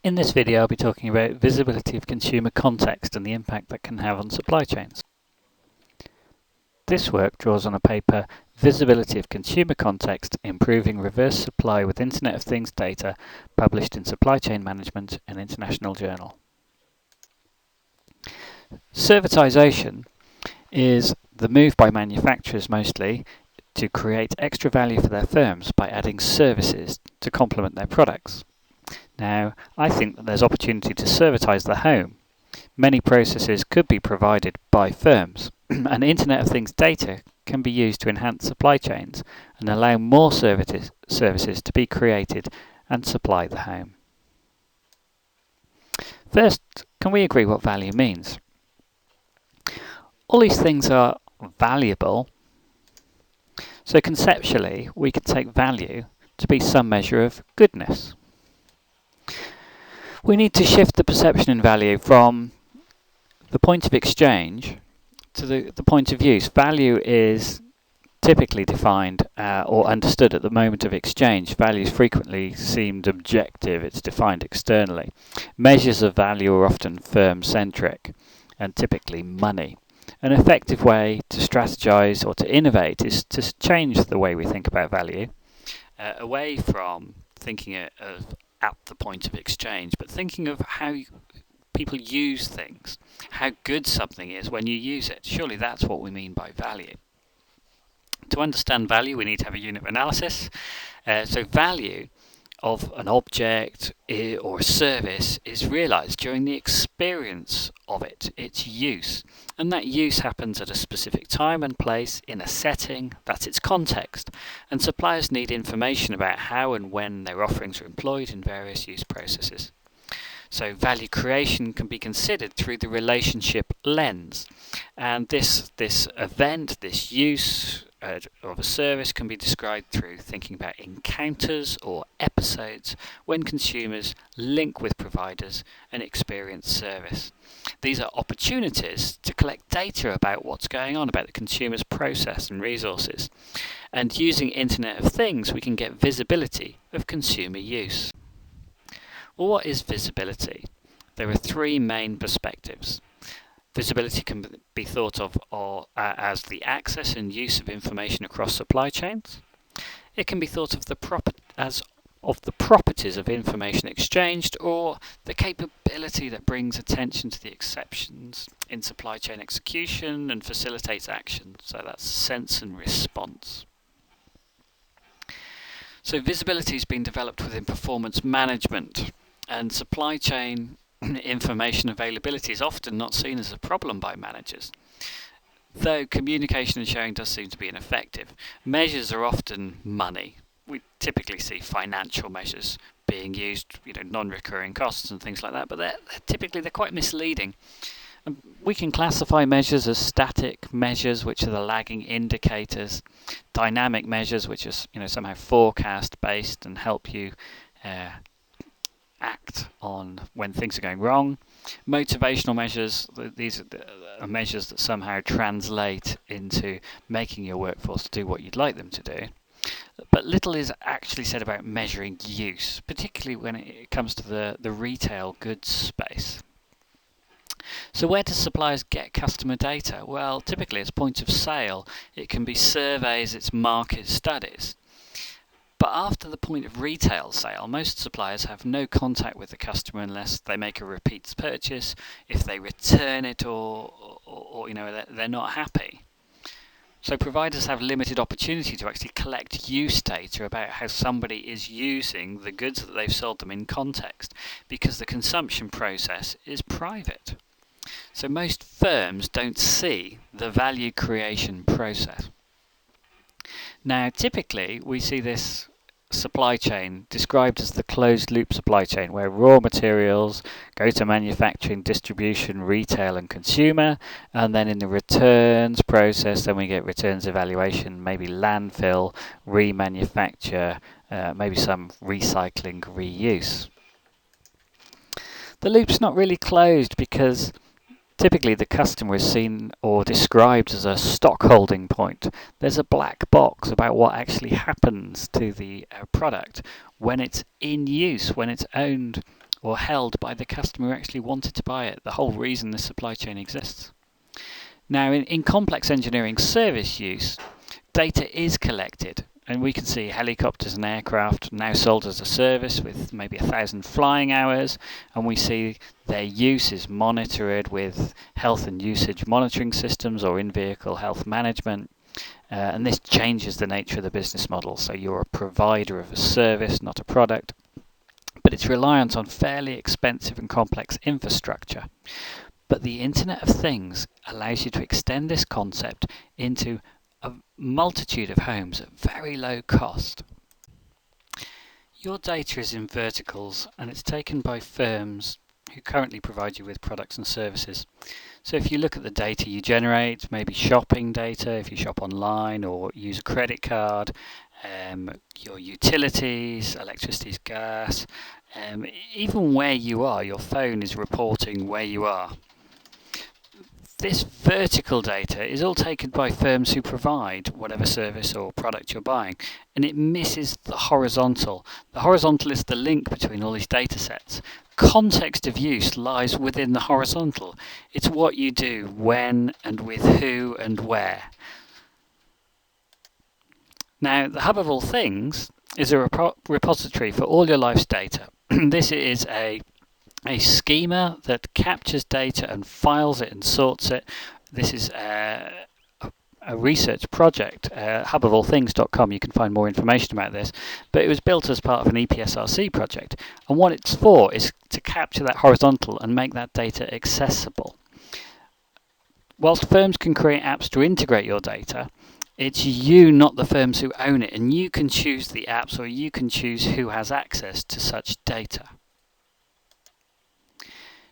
In this video I'll be talking about visibility of consumer context and the impact that can have on supply chains. This work draws on a paper, Visibility of Consumer Context, Improving Reverse Supply with Internet of Things Data, published in Supply Chain Management, an international journal. Servitization is the move by manufacturers mostly to create extra value for their firms by adding services to complement their products. Now, I think that there's opportunity to servitize the home. Many processes could be provided by firms, and Internet of Things data can be used to enhance supply chains and allow more services to be created and supply the home. First, can we agree what value means? All these things are valuable, so conceptually we could take value to be some measure of goodness. We need to shift the perception in value from the point of exchange to the point of use. Value is typically defined or understood at the moment of exchange. Value is frequently seemed objective, it's defined externally. Measures of value are often firm-centric and typically money. An effective way to strategize or to innovate is to change the way we think about value, away from thinking of at the point of exchange, but thinking of how people use things, how good something is when you use it. Surely that's what we mean by value. To understand value, we need to have a unit of analysis. So value of an object or a service is realized during the experience of it, its use. And that use happens at a specific time and place in a setting, that's its context. And suppliers need information about how and when their offerings are employed in various use processes. So value creation can be considered through the relationship lens. And this event, this use of a service can be described through thinking about encounters or episodes when consumers link with providers and experience service. These are opportunities to collect data about what's going on, about the consumer's process and resources. And using Internet of Things, we can get visibility of consumer use. Well, what is visibility? There are three main perspectives. Visibility can be thought of as the access and use of information across supply chains. It can be thought of as the properties of information exchanged, or the capability that brings attention to the exceptions in supply chain execution and facilitates action. So that's sense and response. So visibility has been developed within performance management, and supply chain information availability is often not seen as a problem by managers, though communication and sharing does seem to be ineffective. Measures are often money. We typically see financial measures being used, non-recurring costs and things like that, but they're quite misleading. And we can classify measures as static measures, which are the lagging indicators, dynamic measures, which are somehow forecast based and help you act on when things are going wrong. Motivational measures, these are measures that somehow translate into making your workforce do what you'd like them to do. But little is actually said about measuring use, particularly when it comes to the retail goods space. So where do suppliers get customer data? Well, typically it's point of sale. It can be surveys, it's market studies. But after the point of retail sale, most suppliers have no contact with the customer unless they make a repeat purchase, if they return it or they're not happy. So providers have limited opportunity to actually collect use data about how somebody is using the goods that they've sold them in context, because the consumption process is private. So most firms don't see the value creation process. Now, typically, we see this supply chain described as the closed-loop supply chain, where raw materials go to manufacturing, distribution, retail and consumer, and then in the returns process, then we get returns evaluation, maybe landfill, remanufacture, maybe some recycling, reuse. The loop's not really closed because typically the customer is seen or described as a stock holding point. There's a black box about what actually happens to the product when it's in use, when it's owned or held by the customer who actually wanted to buy it, the whole reason the supply chain exists. Now, in complex engineering service use, data is collected, and we can see helicopters and aircraft now sold as a service with maybe 1,000 flying hours, and we see their use is monitored with health and usage monitoring systems or in-vehicle health management, and this changes the nature of the business model. So you're a provider of a service, not a product, but it's reliant on fairly expensive and complex infrastructure. But the Internet of Things allows you to extend this concept into a multitude of homes at very low cost. Your data is in verticals, and it's taken by firms who currently provide you with products and services. So if you look at the data you generate, maybe shopping data if you shop online or use a credit card, your utilities, electricity, gas, even where you are, your phone is reporting where you are. This vertical data is all taken by firms who provide whatever service or product you're buying, and it misses the horizontal. The horizontal is the link between all these data sets. Context of use lies within the horizontal. It's what you do, when and with who and where. Now, the Hub of All Things is a repository for all your life's data. This is a schema that captures data and files it and sorts it. This is a research project, hubofallthings.com. You can find more information about this, but it was built as part of an EPSRC project, and what it's for is to capture that horizontal and make that data accessible. Whilst firms can create apps to integrate your data, it's you, not the firms, who own it, and you can choose the apps, or you can choose who has access to such data.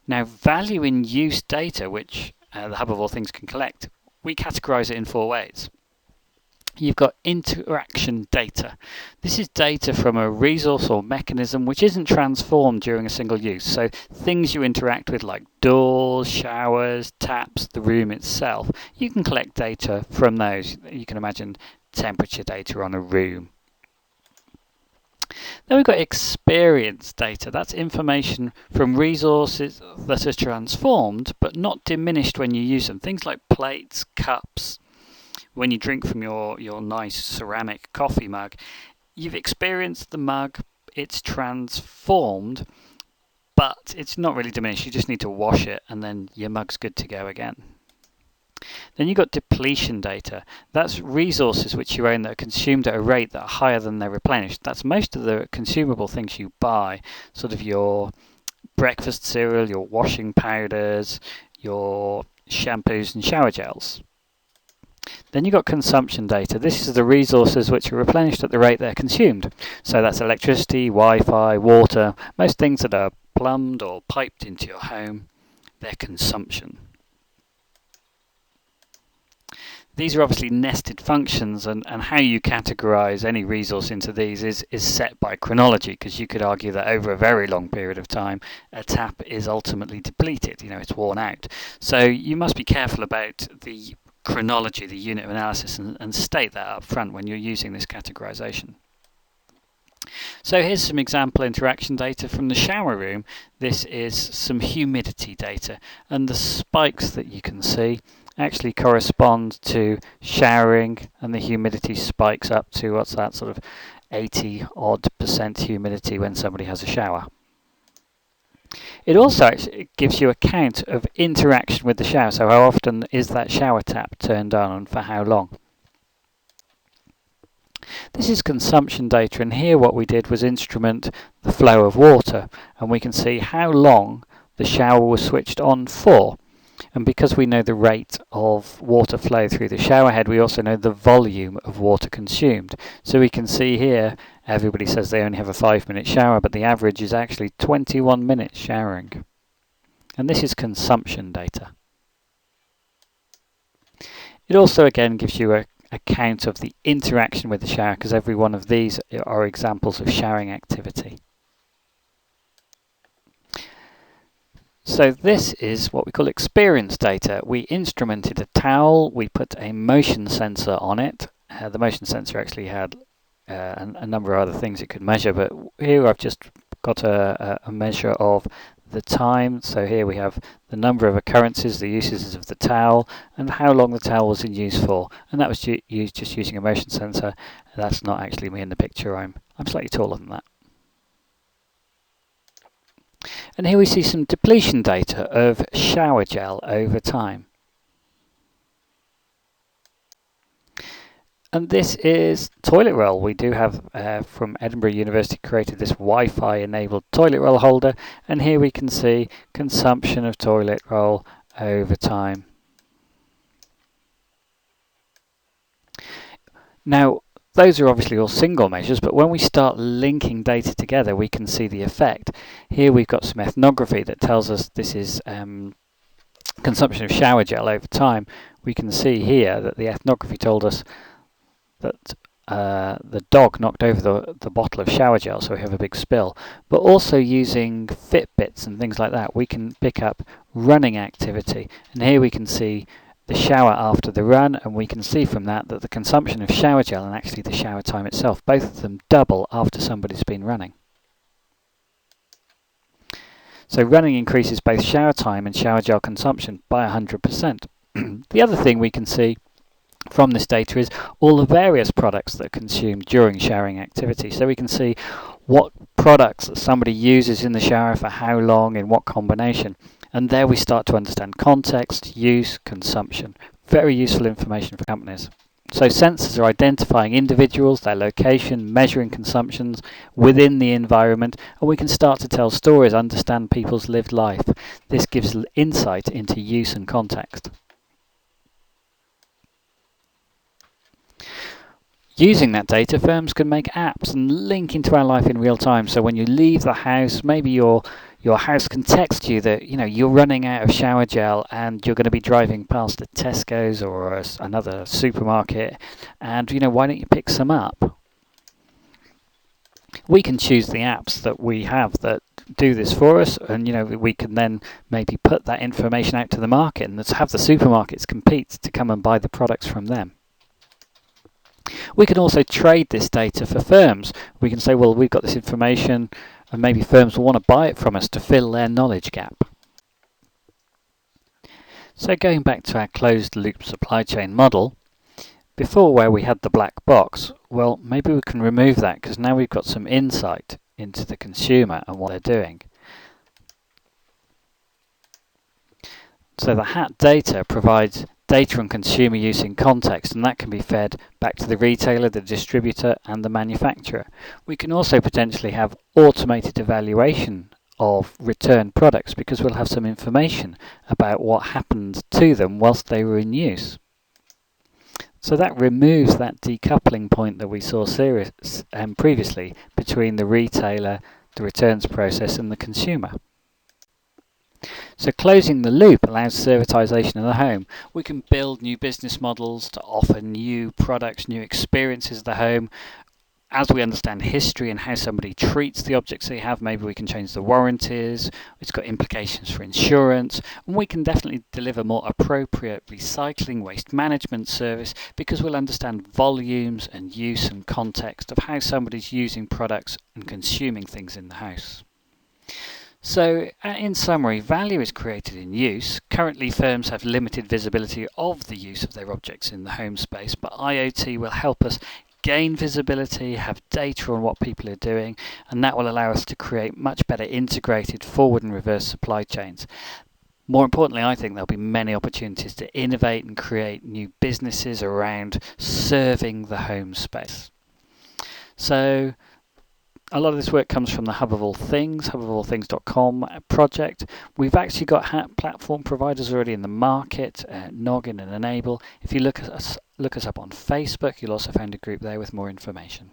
Now, value in use data, which the Hub of All Things can collect, we categorize it in 4 ways. You've got interaction data. This is data from a resource or mechanism which isn't transformed during a single use. So things you interact with, like doors, showers, taps, the room itself, you can collect data from those. You can imagine temperature data on a room. Then we've got experience data. That's information from resources that are transformed but not diminished when you use them. Things like plates, cups. When you drink from your nice ceramic coffee mug, you've experienced the mug, it's transformed, but it's not really diminished. You just need to wash it and then your mug's good to go again. Then you've got depletion data. That's resources which you own that are consumed at a rate that are higher than they're replenished. That's most of the consumable things you buy, sort of your breakfast cereal, your washing powders, your shampoos and shower gels. Then you've got consumption data. This is the resources which are replenished at the rate they're consumed. So that's electricity, Wi-Fi, water, most things that are plumbed or piped into your home, their consumption. These are obviously nested functions, and how you categorize any resource into these is set by chronology, because you could argue that over a very long period of time a tap is ultimately depleted, it's worn out. So you must be careful about the chronology, the unit of analysis, and state that up front when you're using this categorization. So here's some example interaction data from the shower room. This is some humidity data, and the spikes that you can see actually correspond to showering, and the humidity spikes up to, what's that, sort of 80% humidity when somebody has a shower. It also actually gives you a count of interaction with the shower, so how often is that shower tap turned on and for how long. This is consumption data, and here what we did was instrument the flow of water, and we can see how long the shower was switched on for. And because we know the rate of water flow through the shower head, we also know the volume of water consumed. So we can see here, everybody says they only have a 5-minute shower, but the average is actually 21 minutes showering. And this is consumption data. It also again gives you a count of the interaction with the shower, because every one of these are examples of showering activity. So this is what we call experience data. We instrumented a towel, we put a motion sensor on it. The motion sensor actually had a number of other things it could measure, but here I've just got a measure of the time. So here we have the number of occurrences, the uses of the towel, and how long the towel was in use for. And that was used just using a motion sensor. That's not actually me in the picture. I'm slightly taller than that. And here we see some depletion data of shower gel over time. And this is toilet roll. We do have from Edinburgh University created this Wi-Fi enabled toilet roll holder, and here we can see consumption of toilet roll over time. Now those are obviously all single measures, but when we start linking data together we can see the effect. Here we've got some ethnography that tells us this is consumption of shower gel over time. We can see here that the ethnography told us that the dog knocked over the bottle of shower gel, so we have a big spill. But also using Fitbits and things like that, we can pick up running activity. And here we can see the shower after the run, and we can see from that that the consumption of shower gel and actually the shower time itself, both of them double after somebody's been running. So running increases both shower time and shower gel consumption by 100%. The other thing we can see from this data is all the various products that are consumed during showering activity. So we can see what products that somebody uses in the shower, for how long, in what combination. And there we start to understand context, use, consumption. Very useful information for companies. So sensors are identifying individuals, their location, measuring consumptions within the environment, and we can start to tell stories, understand people's lived life. This gives insight into use and context. Using that data, firms can make apps and link into our life in real time. So when you leave the house, maybe your house can text you that you're running out of shower gel and you're going to be driving past a Tesco's or another supermarket, and why don't you pick some up? We can choose the apps that we have that do this for us, and we can then maybe put that information out to the market and have the supermarkets compete to come and buy the products from them. We can also trade this data for firms. We can say, well, we've got this information, and maybe firms will want to buy it from us to fill their knowledge gap. So going back to our closed loop supply chain model, before where we had the black box, well, maybe we can remove that because now we've got some insight into the consumer and what they're doing. So the HAT data provides data on consumer use in context, and that can be fed back to the retailer, the distributor and the manufacturer. We can also potentially have automated evaluation of returned products because we'll have some information about what happened to them whilst they were in use. So that removes that decoupling point that we saw previously between the retailer, the returns process and the consumer. So closing the loop allows servitization of the home. We can build new business models to offer new products, new experiences of the home. As we understand history and how somebody treats the objects they have, maybe we can change the warranties. It's got implications for insurance, and we can definitely deliver more appropriate recycling waste management service because we'll understand volumes and use and context of how somebody's using products and consuming things in the house. So, in summary, value is created in use. Currently, firms have limited visibility of the use of their objects in the home space, but IoT will help us gain visibility, have data on what people are doing, and that will allow us to create much better integrated forward and reverse supply chains. More importantly, I think there'll be many opportunities to innovate and create new businesses around serving the home space. So, a lot of this work comes from the Hub of All Things, hubofallthings.com project. We've actually got HAT platform providers already in the market, Noggin and Enable. If you look us up on Facebook, you'll also find a group there with more information.